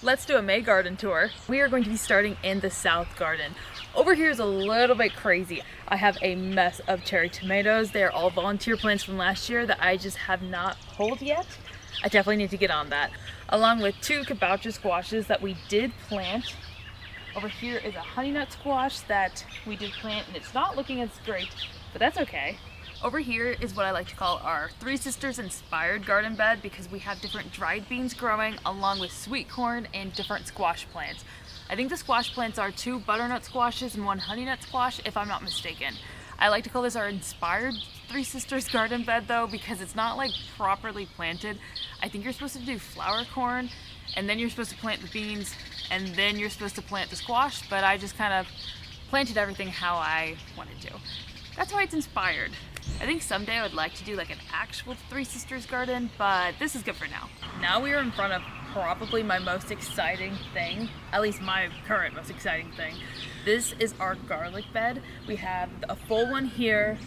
Let's do a May garden tour. We are going to be starting in the south garden. Over here is a little bit crazy. I have a mess of cherry tomatoes. They are all volunteer plants from last year that I just have not pulled yet. I definitely need to get on that. Along with 2 kabocha squashes that we did plant. Over here is a honey nut squash that we did plant, and it's not looking as great, but that's okay. Over here is what I like to call our Three Sisters inspired garden bed, because we have different dried beans growing along with sweet corn and different squash plants. I think the squash plants are 2 butternut squashes and 1 honey nut squash, if I'm not mistaken. I like to call this our inspired Three Sisters garden bed though, because it's not like properly planted. I think you're supposed to do flower corn, and then you're supposed to plant the beans, and then you're supposed to plant the squash, but I just kind of planted everything how I wanted to. That's why it's inspired. I think someday I would like to do like an actual Three Sisters garden, but this is good for now. Now we are in front of probably my most exciting thing, at least my current most exciting thing. This is our garlic bed. We have a full one here,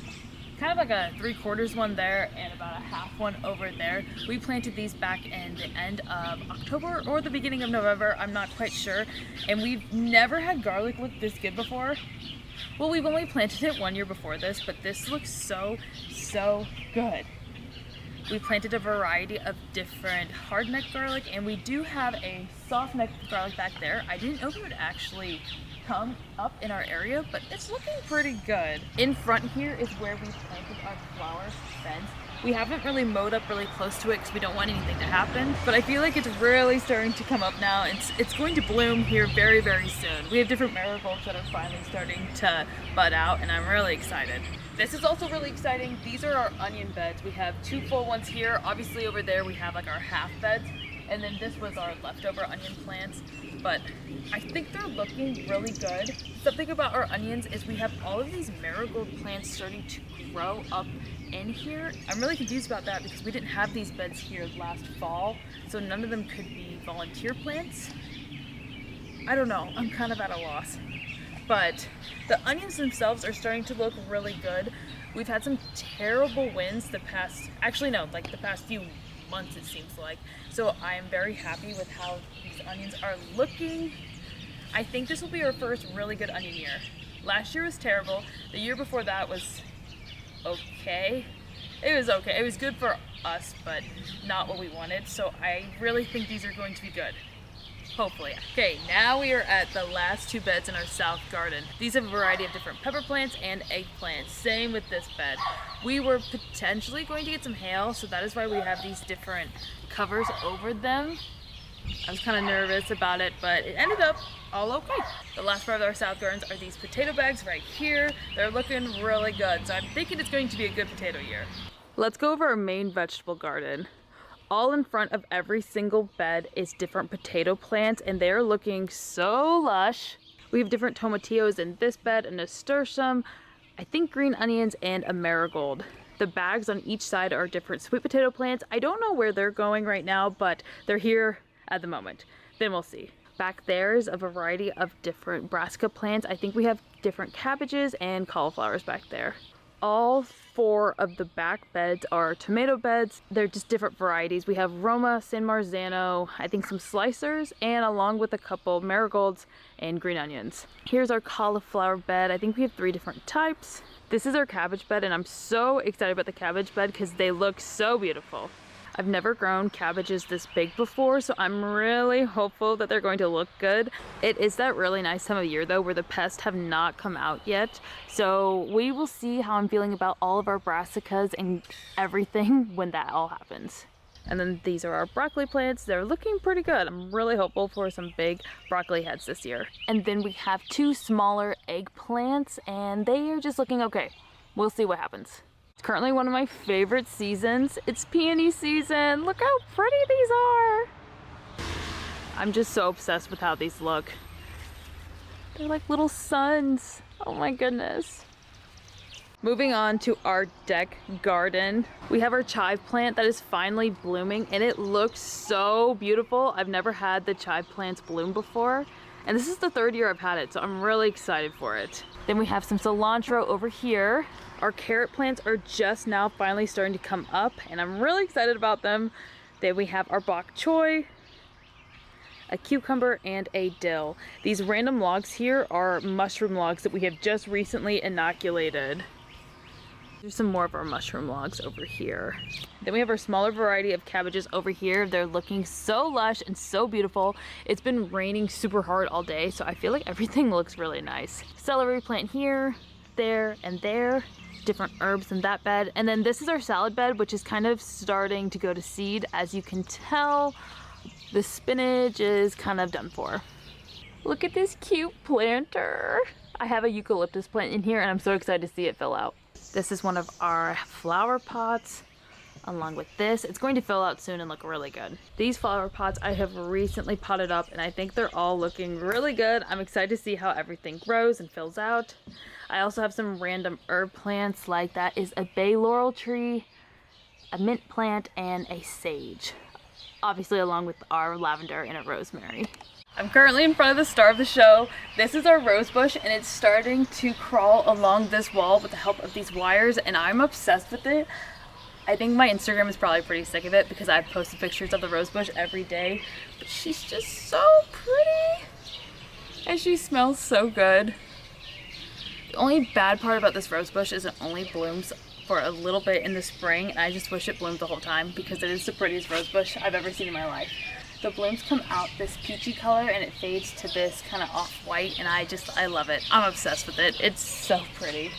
kind of like a 3/4 one there, and about a half one over there. We planted these back in the end of October or the beginning of November, I'm not quite sure, and we've never had garlic look this good before. Well, we've only planted it 1 year before this, but this looks so good. We planted a variety of different hard neck garlic, and we do have a soft neck garlic back there. I didn't know if it would actually come up in our area, but it's looking pretty good. In front here is where we planted our flower beds. We haven't really mowed up really close to it because we don't want anything to happen, but I feel like it's really starting to come up now. It's going to bloom here very soon. We have different marigolds that are finally starting to bud out, and I'm really excited. This is also really exciting. These are our onion beds. We have 2 full ones here. Obviously over there we have like our half beds, and then this was our leftover onion plants, but I think they're looking really good. Something about our onions is we have all of these marigold plants starting to grow up in here. I'm really confused about that because we didn't have these beds here last fall, so none of them could be volunteer plants. I don't know, I'm kind of at a loss. But the onions themselves are starting to look really good. We've had some terrible winds the past few months it seems like. So I am very happy with how these onions are looking. I think this will be our first really good onion year. Last year was terrible. The year before that was okay. It was okay. It was good for us, but not what we wanted. So I really think these are going to be good. Hopefully. Okay, now we are at the last 2 beds in our south garden. These have a variety of different pepper plants and eggplants. Same with this bed. We were potentially going to get some hail, so that is why we have these different covers over them. I was kind of nervous about it, but it ended up all okay. The last part of our south gardens are these potato bags right here. They're looking really good, so I'm thinking it's going to be a good potato year. Let's go over our main vegetable garden. All in front of every single bed is different potato plants, and they're looking so lush. We have different tomatillos in this bed, a nasturtium, I think green onions, and a marigold. The bags on each side are different sweet potato plants. I don't know where they're going right now, but they're here at the moment. Then we'll see. Back there is a variety of different brassica plants. I think we have different cabbages and cauliflowers back there. All 4 of the back beds are tomato beds. They're just different varieties. We have Roma, San Marzano, I think some slicers, and along with a couple marigolds and green onions. Here's our cauliflower bed. I think we have 3 different types. This is our cabbage bed, and I'm so excited about the cabbage bed because they look so beautiful. I've never grown cabbages this big before, so I'm really hopeful that they're going to look good. It is that really nice time of year though where the pests have not come out yet. So we will see how I'm feeling about all of our brassicas and everything when that all happens. And then these are our broccoli plants. They're looking pretty good. I'm really hopeful for some big broccoli heads this year. And then we have 2 smaller eggplants, and they are just looking okay. We'll see what happens. Currently one of my favorite seasons. It's peony season. Look how pretty these are. I'm just so obsessed with how these look. They're like little suns. Oh my goodness. Moving on to our deck garden. We have our chive plant that is finally blooming, and it looks so beautiful. I've never had the chive plants bloom before, and this is the 3rd year I've had it, so I'm really excited for it. Then we have some cilantro over here. Our carrot plants are just now finally starting to come up, and I'm really excited about them. Then we have our bok choy, a cucumber, and a dill. These random logs here are mushroom logs that we have just recently inoculated. There's some more of our mushroom logs over here. Then we have our smaller variety of cabbages over here. They're looking so lush and so beautiful. It's been raining super hard all day, so I feel like everything looks really nice. Celery plant here, there, and there. Different herbs in that bed. And then this is our salad bed, which is kind of starting to go to seed. As you can tell, the spinach is kind of done for. Look at this cute planter. I have a eucalyptus plant in here and I'm so excited to see it fill out. This is one of our flower pots along with this. It's going to fill out soon and look really good. These flower pots I have recently potted up and I think they're all looking really good. I'm excited to see how everything grows and fills out. I also have some random herb plants, like that is a bay laurel tree, a mint plant, and a sage. Obviously along with our lavender and a rosemary. I'm currently in front of the star of the show. This is our rose bush and it's starting to crawl along this wall with the help of these wires and I'm obsessed with it. I think my Instagram is probably pretty sick of it because I've posted pictures of the rose bush every day. But she's just so pretty and she smells so good. The only bad part about this rose bush is it only blooms for a little bit in the spring and I just wish it bloomed the whole time because it is the prettiest rose bush I've ever seen in my life. The blooms come out this peachy color and it fades to this kind of off-white and I love it. I'm obsessed with it. It's so pretty.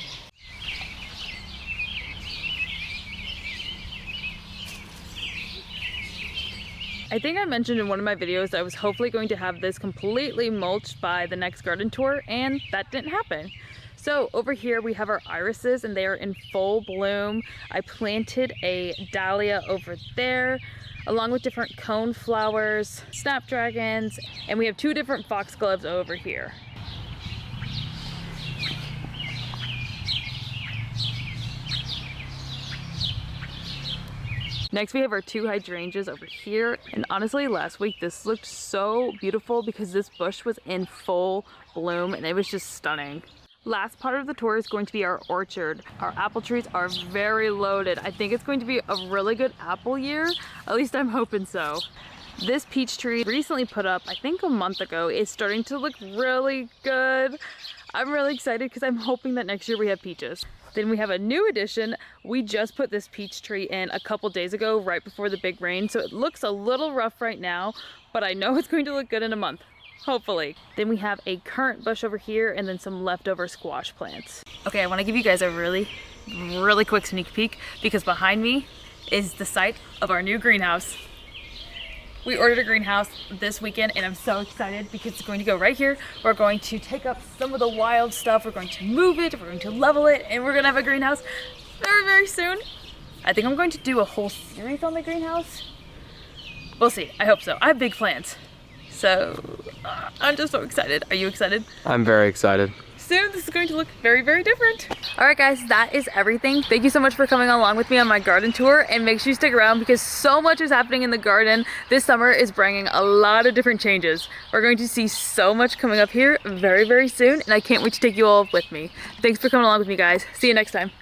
I think I mentioned in one of my videos I was hopefully going to have this completely mulched by the next garden tour and that didn't happen. So over here we have our irises and they are in full bloom. I planted a dahlia over there along with different cone flowers, snapdragons, and we have two different foxgloves over here. Next we have our two hydrangeas over here, and honestly last week this looked so beautiful because this bush was in full bloom and it was just stunning. Last part of the tour is going to be our orchard. Our apple trees are very loaded. I think it's going to be a really good apple year. At least I'm hoping so. This peach tree recently put up, I think a month ago, is starting to look really good. I'm really excited because I'm hoping that next year we have peaches. Then we have a new addition. We just put this peach tree in a couple days ago, right before the big rain. So it looks a little rough right now, but I know it's going to look good in a month. Hopefully. Then we have a currant bush over here and then some leftover squash plants. Okay, I want to give you guys a really quick sneak peek because behind me is the site of our new greenhouse. We ordered a greenhouse this weekend and I'm so excited because it's going to go right here. We're going to take up some of the wild stuff. We're going to move it, we're going to level it, and we're going to have a greenhouse very soon. I think I'm going to do a whole series on the greenhouse. We'll see. I hope so. I have big plans. So I'm just so excited. Are you excited? I'm very excited. Soon this is going to look very different. All right guys, that is everything. Thank you so much for coming along with me on my garden tour, and make sure you stick around because so much is happening in the garden. This summer is bringing a lot of different changes. We're going to see so much coming up here very soon and I can't wait to take you all with me. Thanks for coming along with me guys. See you next time.